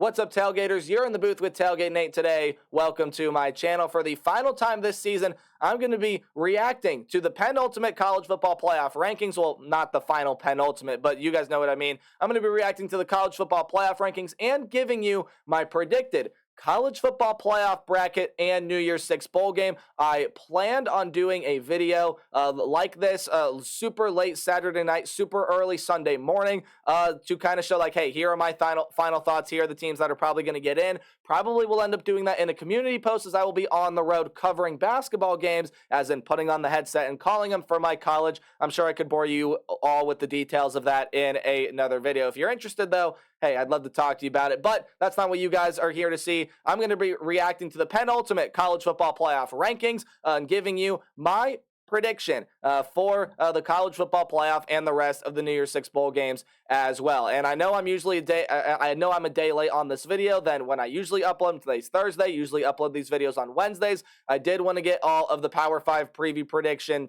What's up, Tailgaters? You're in the booth with Tailgate Nate today. Welcome to my channel. For the final time this season, I'm going to be reacting to the penultimate college football playoff rankings. Well, not the final penultimate, but you guys know what I mean. I'm going to be reacting to the college football playoff rankings and giving you my predicted college football playoff bracket and New Year's 6 bowl game. I planned on doing a video like this super late Saturday night, super early Sunday morning to kind of show like, hey, here are my final thoughts. Here are the teams that are probably going to get in. Probably will end up doing that in a community post as I will be on the road covering basketball games, as in putting on the headset and calling them for my college. I'm sure I could bore you all with the details of that in another video. If you're interested, though, hey, I'd love to talk to you about it, but that's not what you guys are here to see. I'm going to be reacting to the penultimate college football playoff rankings and giving you my prediction for the college football playoff and the rest of the New Year's 6 bowl games as well. And I know I'm usually I'm a day late on this video than when I usually upload them. Today's Thursday. Usually upload these videos on Wednesdays. I did want to get all of the Power 5 preview prediction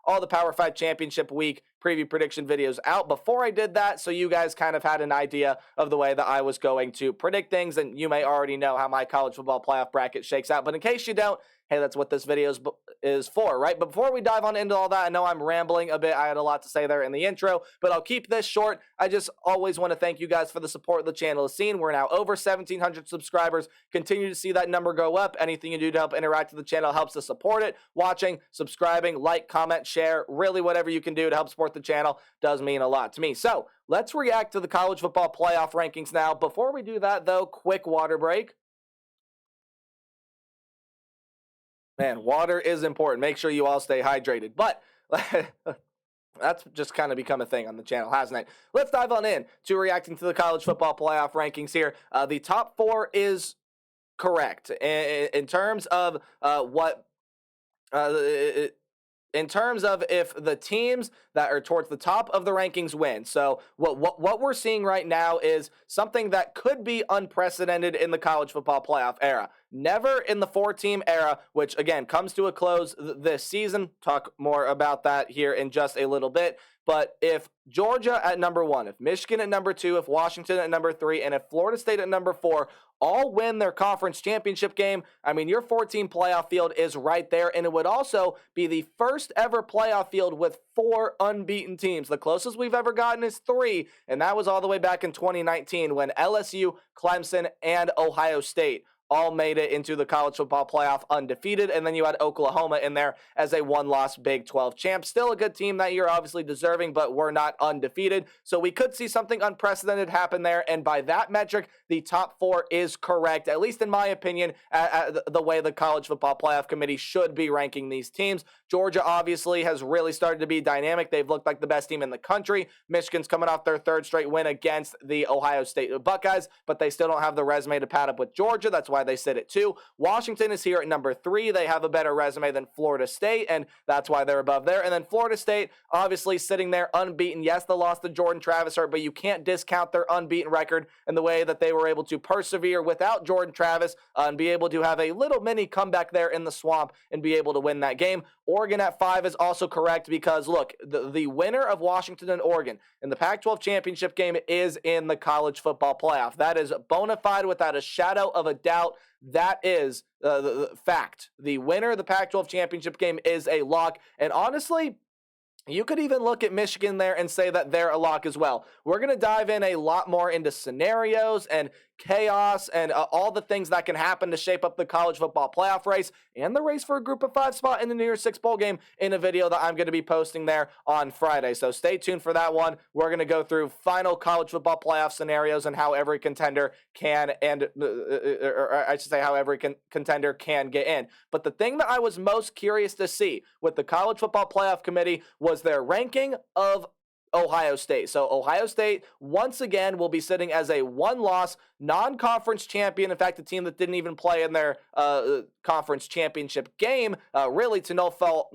all the Power 5 championship week preview prediction videos out before I did that, so you guys kind of had an idea of the way that I was going to predict things, and you may already know how my college football playoff bracket shakes out, but in case you don't, hey, that's what this video is for, right? But before we dive on into all that, I know I'm rambling a bit. I had a lot to say there in the intro, but I'll keep this short. I just always want to thank you guys for the support the channel has seen. We're now over 1,700 subscribers. Continue to see that number go up. Anything you do to help interact with the channel helps to support it. Watching, subscribing, like, comment, share, really whatever you can do to help support the channel does mean a lot to me. So let's react to the college football playoff rankings now. Before we do that, though, quick water break. Man, water is important. Make sure you all stay hydrated. But that's just kind of become a thing on the channel, hasn't it? Let's dive on in to reacting to the college football playoff rankings here. The top 4 is correct in terms of in terms of if the teams that are towards the top of the rankings win. So what we're seeing right now is something that could be unprecedented in the college football playoff era. Never in the 4-team era, which again comes to a close this season. Talk more about that here in just a little bit. But if Georgia at number 1, if Michigan at number 2, if Washington at number 3, and if Florida State at number 4 all win their conference championship game, I mean, your 4-team playoff field is right there, and it would also be the first ever playoff field with 4 unbeaten teams. The closest we've ever gotten is 3, and that was all the way back in 2019 when LSU, Clemson, and Ohio State all made it into the college football playoff undefeated, and then you had Oklahoma in there as a one-loss Big 12 champ. Still a good team that year, obviously deserving, but we're not undefeated. So we could see something unprecedented happen there, and by that metric, the top 4 is correct, at least in my opinion, the way the college football playoff committee should be ranking these teams. Georgia obviously has really started to be dynamic. They've looked like the best team in the country. Michigan's coming off their 3rd straight win against the Ohio State Buckeyes, but they still don't have the resume to pad up with Georgia. That's why they sit at 2. Washington is here at number 3. They have a better resume than Florida State, and that's why they're above there. And then Florida State, obviously sitting there unbeaten. Yes, the loss to Jordan Travis hurt, but you can't discount their unbeaten record and the way that they were able to persevere without Jordan Travis and be able to have a little mini comeback there in the swamp and be able to win that game. Oregon at 5 is also correct because, look, the winner of Washington and Oregon in the Pac-12 championship game is in the college football playoff. That is bona fide without a shadow of a doubt. That is the fact. The winner of the Pac-12 championship game is a lock. And honestly, you could even look at Michigan there and say that they're a lock as well. We're going to dive in a lot more into scenarios and chaos and all the things that can happen to shape up the college football playoff race and the race for a group of 5 spot in the New Year's 6 bowl game in a video that I'm going to be posting there on Friday. So stay tuned for that one. We're going to go through final college football playoff scenarios and how every contender can, or I should say how every contender can get in. But the thing that I was most curious to see with the college football playoff committee was their ranking of Ohio State. So Ohio State, once again, will be sitting as a one-loss non-conference champion. In fact, a team that didn't even play in their conference championship game, really to no fault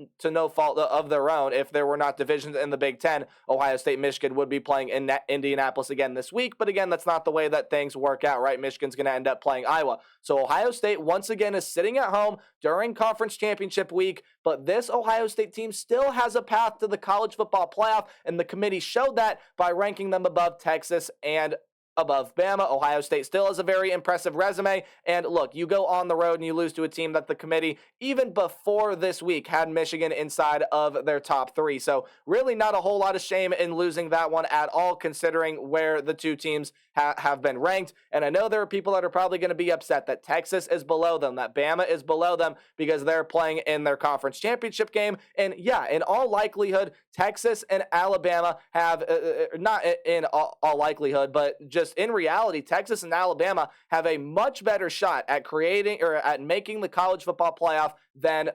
of their own. If there were not divisions in the Big Ten, Ohio State, Michigan would be playing in Indianapolis again this week. But again, that's not the way that things work out, right? Michigan's going to end up playing Iowa. So Ohio State, once again, is sitting at home during conference championship week. But this Ohio State team still has a path to the college football playoff, and the committee showed that by ranking them above Texas and above Bama. Ohio State still has a very impressive resume. And look, you go on the road and you lose to a team that the committee, even before this week, had Michigan inside of their top three. So really not a whole lot of shame in losing that one at all, considering where the two teams have been ranked. And I know there are people that are probably going to be upset that Texas is below them, that Bama is below them because they're playing in their conference championship game. And yeah, in all likelihood, Texas and Alabama have, not in all likelihood, but just in reality, Texas and Alabama have a much better shot at creating or at making the college football playoff than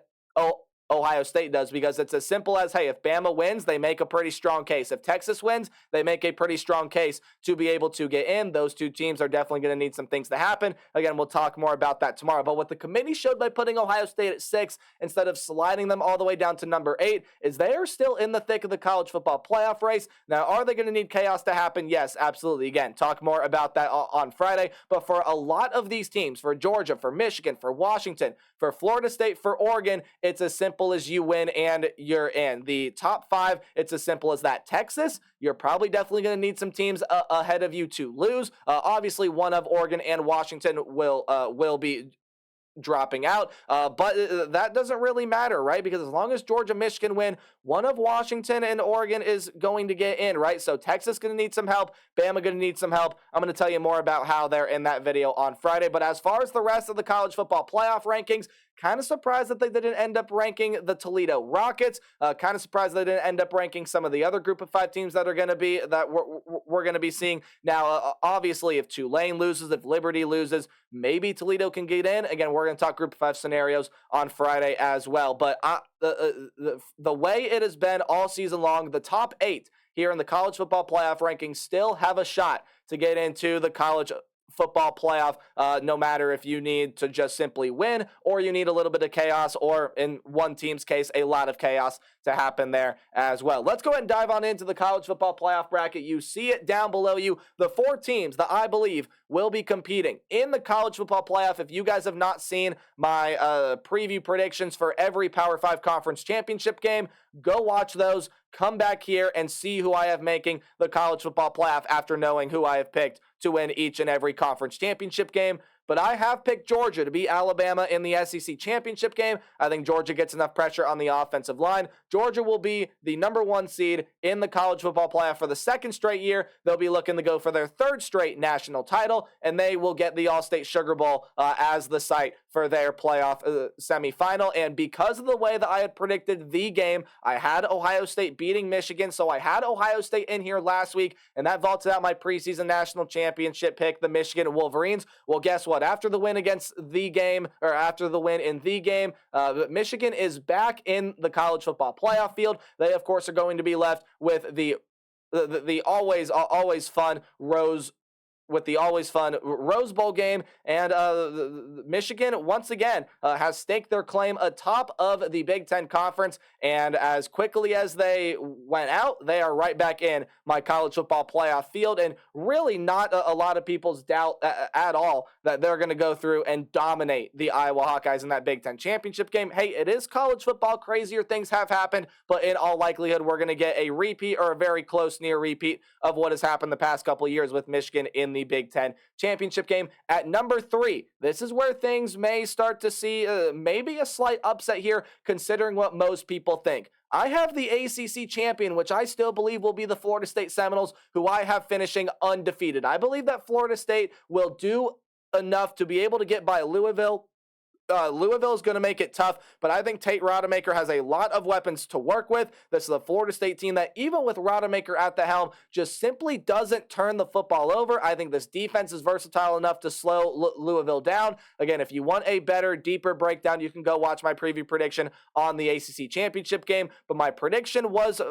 Ohio State does, because it's as simple as, hey, if Bama wins, they make a pretty strong case. If Texas wins, they make a pretty strong case to be able to get in. Those two teams are definitely going to need some things to happen. Again, we'll talk more about that tomorrow. But what the committee showed by putting Ohio State at 6 instead of sliding them all the way down to number 8 is they are still in the thick of the college football playoff race. Now, are they going to need chaos to happen? Yes, absolutely. Again, talk more about that on Friday. But for a lot of these teams, for Georgia, for Michigan, for Washington, for Florida State, for Oregon, it's as simple as you win and you're in. The top 5, it's as simple as that. Texas, you're probably definitely going to need some teams ahead of you to lose. Obviously, one of Oregon and Washington will be dropping out, but that doesn't really matter, right? Because as long as Georgia, Michigan win, one of Washington and Oregon is going to get in, right? So Texas going to need some help, Bama going to need some help. I'm going to tell you more about how they're in that video on Friday. But as far as the rest of the college football playoff rankings, kind of surprised that they didn't end up ranking the Toledo Rockets. Kind of surprised they didn't end up ranking some of the other group of 5 teams that are going to be that we're going to be seeing. Now, obviously, if Tulane loses, if Liberty loses, maybe Toledo can get in. Again, we're going to talk group of 5 scenarios on Friday as well. But the way it has been all season long, the top 8 here in the college football playoff rankings still have a shot to get into the college football playoff, no matter if you need to just simply win or you need a little bit of chaos, or in one team's case, a lot of chaos to happen there as well. Let's go ahead and dive on into the college football playoff bracket. You see it down below you. The 4 teams that I believe will be competing in the college football playoff. If you guys have not seen my preview predictions for every Power 5 conference championship game, go watch those. Come back here and see who I have making the college football playoff after knowing who I have picked to win each and every conference championship game. But I have picked Georgia to beat Alabama in the SEC championship game. I think Georgia gets enough pressure on the offensive line. Georgia will be the number 1 seed in the college football playoff for the 2nd straight year. They'll be looking to go for their 3rd straight national title, and they will get the All-State Sugar Bowl as the site for their playoff semifinal. And because of the way that I had predicted the game, I had Ohio State beating Michigan, so I had Ohio State in here last week, and that vaulted out my preseason national championship pick, the Michigan Wolverines. Well, guess what? After the win against the game, or after the win in the game, Michigan is back in the college football playoff field. They, of course, are going to be left with the always fun Rose Bowl game. And Michigan, once again, has staked their claim atop of the Big Ten Conference. And as quickly as they went out, they are right back in my college football playoff field. And really not a lot of people's doubt at all that they're going to go through and dominate the Iowa Hawkeyes in that Big Ten championship game. Hey, it is college football. Crazier things have happened. But in all likelihood, we're going to get a repeat or a very close near repeat of what has happened the past couple of years with Michigan in the Big Ten championship game. At number 3, this is where things may start to see maybe a slight upset here, considering what most people think. I have the ACC champion, which I still believe will be the Florida State Seminoles, who I have finishing undefeated. I believe that Florida State will do enough to be able to get by Louisville. Louisville is going to make it tough, but I think Tate Rodemaker has a lot of weapons to work with. This is a Florida State team that, even with Rodemaker at the helm, just simply doesn't turn the football over. I think this defense is versatile enough to slow Louisville down. Again, if you want a better, deeper breakdown, you can go watch my preview prediction on the ACC championship game, but my prediction was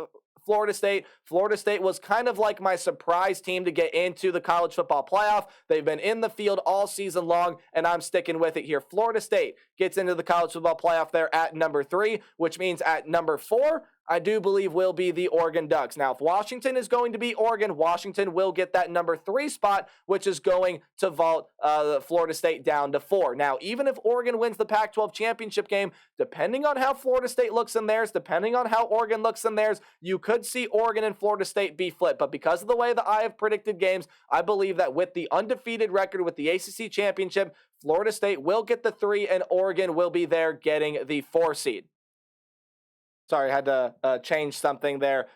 Florida State. Florida State was kind of like my surprise team to get into the college football playoff. They've been in the field all season long, and I'm sticking with it here. Florida State gets into the college football playoff there at number 3, which means at number 4, I do believe will be the Oregon Ducks. Now, if Washington is going to be Oregon, Washington will get that number 3 spot, which is going to vault Florida State down to 4. Now, even if Oregon wins the Pac-12 championship game, depending on how Florida State looks in theirs, depending on how Oregon looks in theirs, you could see Oregon and Florida State be flipped. But because of the way that I have predicted games, I believe that with the undefeated record with the ACC championship, Florida State will get the 3 and Oregon will be there getting the 4 seed. Sorry, I had to change something there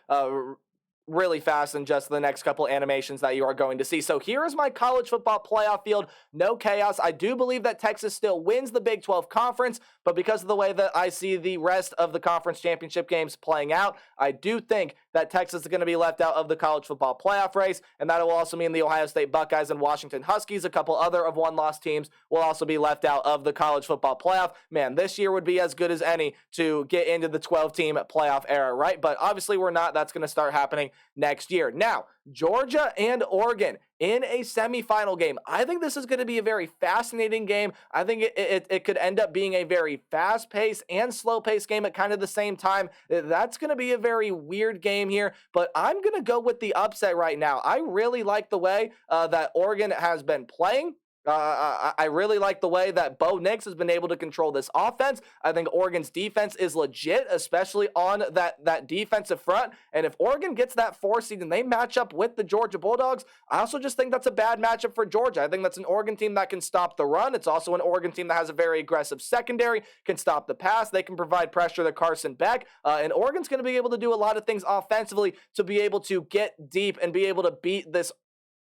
really fast in just the next couple animations that you are going to see. So here is my college football playoff field. No chaos. I do believe that Texas still wins the Big 12 conference, but because of the way that I see the rest of the conference championship games playing out, I do think that Texas is going to be left out of the college football playoff race, and that will also mean the Ohio State Buckeyes and Washington Huskies, a couple other of one-loss teams, will also be left out of the college football playoff. Man, this year would be as good as any to get into the 12-team playoff era, right? But obviously we're not. That's going to start happening next year. Now, Georgia and Oregon in a semifinal game. I think this is going to be a very fascinating game. I think it could end up being a very fast-paced and slow-paced game at kind of the same time. That's going to be a very weird game here, but I'm going to go with the upset right now. I really like the way that Oregon has been playing. I really like the way that Bo Nix has been able to control this offense. I think Oregon's defense is legit, especially on that defensive front. And if Oregon gets that 4 seed and they match up with the Georgia Bulldogs, I also just think that's a bad matchup for Georgia. I think that's an Oregon team that can stop the run. It's also an Oregon team that has a very aggressive secondary, can stop the pass. They can provide pressure to Carson Beck. And Oregon's going to be able to do a lot of things offensively to be able to get deep and be able to beat this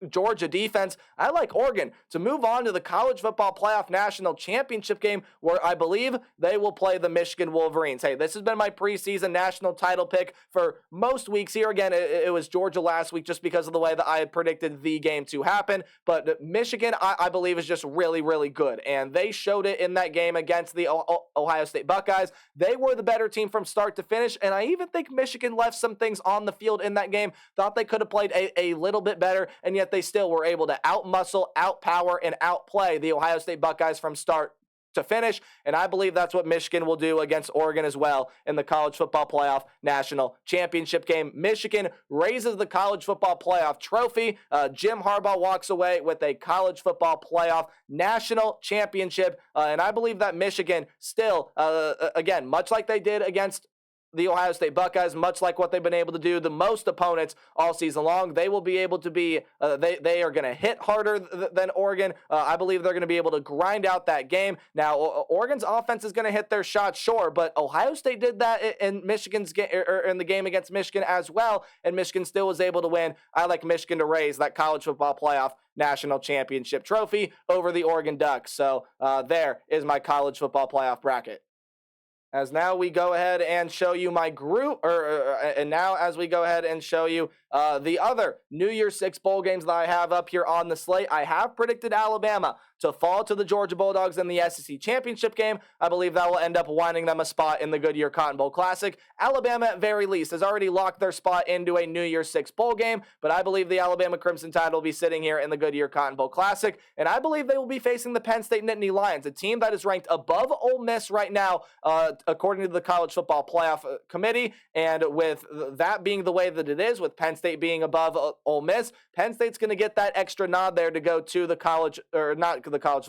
Georgia defense. I like Oregon to move on to the college football playoff national championship game, where I believe they will play the Michigan Wolverines. Hey, this has been my preseason national title pick for most weeks here. Again, it was Georgia last week just because of the way that I had predicted the game to happen. But Michigan, I believe, is just really, really good. And they showed it in that game against the Ohio State Buckeyes. They were the better team from start to finish. And I even think Michigan left some things on the field in that game. Thought they could have played a little bit better, and yet they still were able to outmuscle, outpower, and outplay the Ohio State Buckeyes from start to finish, and I believe that's what Michigan will do against Oregon as well in the college football playoff national championship game. Michigan raises the college football playoff trophy. Jim Harbaugh walks away with a college football playoff national championship, and I believe that Michigan still, again, much like they did against the Ohio State Buckeyes, much like what they've been able to do the most opponents all season long, they will be able to be, they are going to hit harder than Oregon. I believe they're going to be able to grind out that game. Now, Oregon's offense is going to hit their shots, sure, but Ohio State did that in Michigan's game, or in the game against Michigan as well, and Michigan still was able to win. I like Michigan to raise that college football playoff national championship trophy over the Oregon Ducks. So there is my college football playoff bracket. As now we go ahead and show you my group, and now as we go ahead and show you the other New Year's 6 bowl games that I have up here on the slate, I have predicted Alabama to fall to the Georgia Bulldogs in the SEC championship game. I believe that will end up winding them a spot in the Goodyear Cotton Bowl Classic. Alabama, at very least, has already locked their spot into a New Year's 6 bowl game, but I believe the Alabama Crimson Tide will be sitting here in the Goodyear Cotton Bowl Classic, and I believe they will be facing the Penn State Nittany Lions, a team that is ranked above Ole Miss right now, according to the College Football Playoff Committee. And with that being the way that it is, with Penn State being above Ole Miss, Penn State's going to get that extra nod there to go to the college, or not the college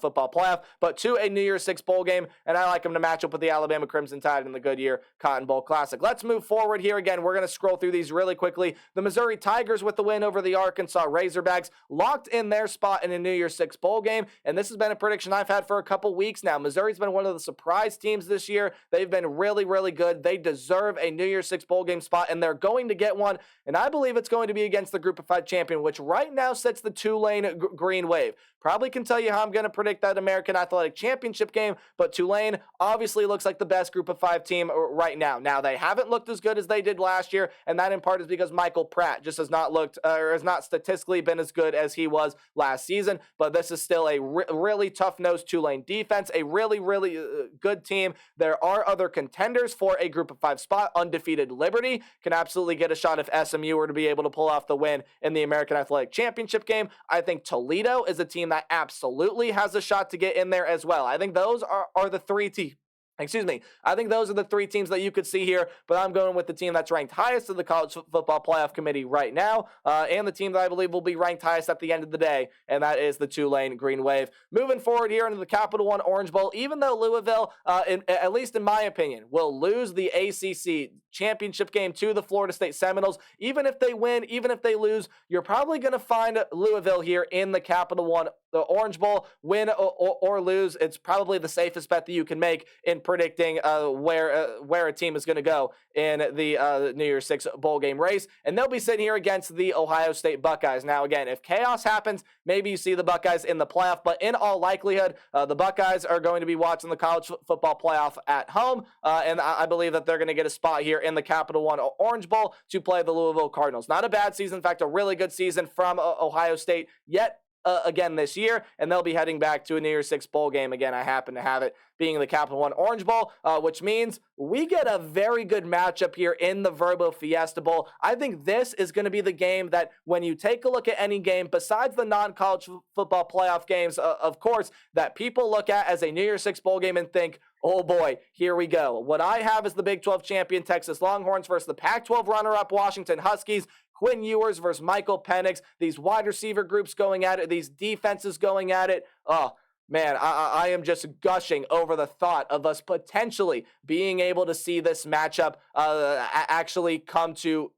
football playoff, but to a New Year's 6 bowl game. And I like them to match up with the Alabama Crimson Tide in the Goodyear Cotton Bowl Classic. Let's move forward here. Again, we're going to scroll through these really quickly. The Missouri Tigers with the win over the Arkansas Razorbacks locked in their spot in a New Year's 6 bowl game. And this has been a prediction I've had for a couple weeks now. Missouri's been one of the surprise teams this year. They've been really, really good. They deserve a New Year's 6 bowl game spot, and they're going to get one. And I believe it's going to be against the Group of 5 champion, which right now sits the Tulane Green Wave. Probably can tell you how I'm going to predict that American Athletic Championship game, but Tulane obviously looks like the best Group of 5 team right now. Now, they haven't looked as good as they did last year, and that in part is because Michael Pratt just has not looked, or has not statistically been as good as he was last season, but this is still a really tough-nosed Tulane defense, a really, really good team. There are other contenders for a Group of 5 spot. Undefeated Liberty can absolutely get a shot if SMU were to be able to pull off the win in the American Athletic Championship game. I think Toledo is a team that absolutely has a shot to get in there as well. I think those are the three teams Excuse me. I think those are the three teams that you could see here, but I'm going with the team that's ranked highest in the College Football Playoff Committee right now, and the team that I believe will be ranked highest at the end of the day, and that is the Tulane Green Wave. Moving forward here into the Capital One Orange Bowl, even though Louisville, at least in my opinion, will lose the ACC championship game to the Florida State Seminoles, even if they win, even if they lose, you're probably going to find Louisville here in the Capital One the Orange Bowl. Win or lose, it's probably the safest bet that you can make in predicting where a team is going to go in the New Year's Six bowl game race. And they'll be sitting here against the Ohio State Buckeyes. Now, again, if chaos happens, maybe you see the Buckeyes in the playoff, but in all likelihood, the Buckeyes are going to be watching the college football playoff at home, and I believe that they're going to get a spot here in the Capital One Orange Bowl to play the Louisville Cardinals. Not a bad season, in fact, a really good season from Ohio State yet again this year, and they'll be heading back to a New Year's Six bowl game. Again, I happen to have it being the Capital One Orange Bowl, which means we get a very good matchup here in the Verbo Fiesta Bowl. I think this is going to be the game that when you take a look at any game, besides the non-college football playoff games, of course, that people look at as a New Year's Six bowl game and think, oh boy, here we go. What I have is the Big 12 champion Texas Longhorns versus the Pac-12 runner-up Washington Huskies. Quinn Ewers versus Michael Penix. These wide receiver groups going at it. These defenses going at it. Oh, man, I am just gushing over the thought of us potentially being able to see this matchup actually come to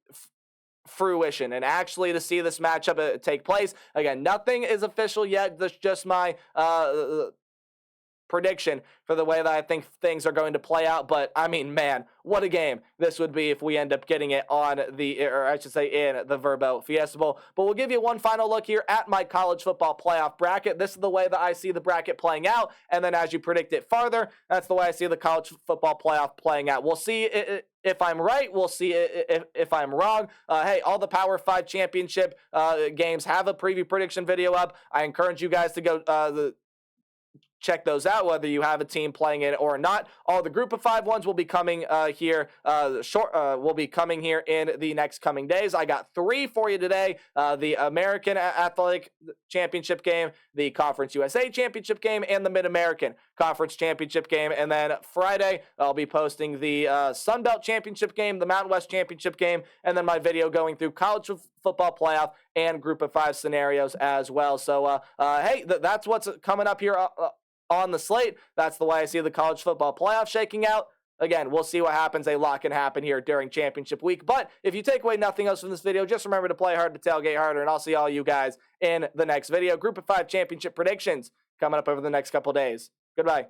fruition and actually to see this matchup take place. Again, nothing is official yet. That's just my prediction for the way that I think things are going to play out. But I mean, man, what a game this would be if we end up getting it on or I should say in the Verbo Fiesta Bowl. But we'll give you one final look here at my college football playoff bracket. This is the way that I see the bracket playing out. And then as you predict it farther, that's the way I see the college football playoff playing out. We'll see if I'm right. We'll see if I'm wrong. Hey, all the Power 5 championship games have a preview prediction video up. I encourage you guys to go check those out, whether you have a team playing it or not. All the Group of 5 ones will be coming here. Will be coming here in the next coming days. I got 3 for you today: the American Athletic Championship game, the Conference USA Championship game, and the Mid-American Conference Championship game. And then Friday, I'll be posting the Sun Belt Championship game, the Mountain West Championship game, and then my video going through college football playoff and Group of 5 scenarios as well. So, hey, that's what's coming up here on the slate. That's the way I see the college football playoff shaking out. Again, we'll see what happens. A lot can happen here during championship week. But if you take away nothing else from this video, just remember to play hard to tailgate harder, and I'll see all you guys in the next video. Group of 5 championship predictions coming up over the next couple days. Goodbye.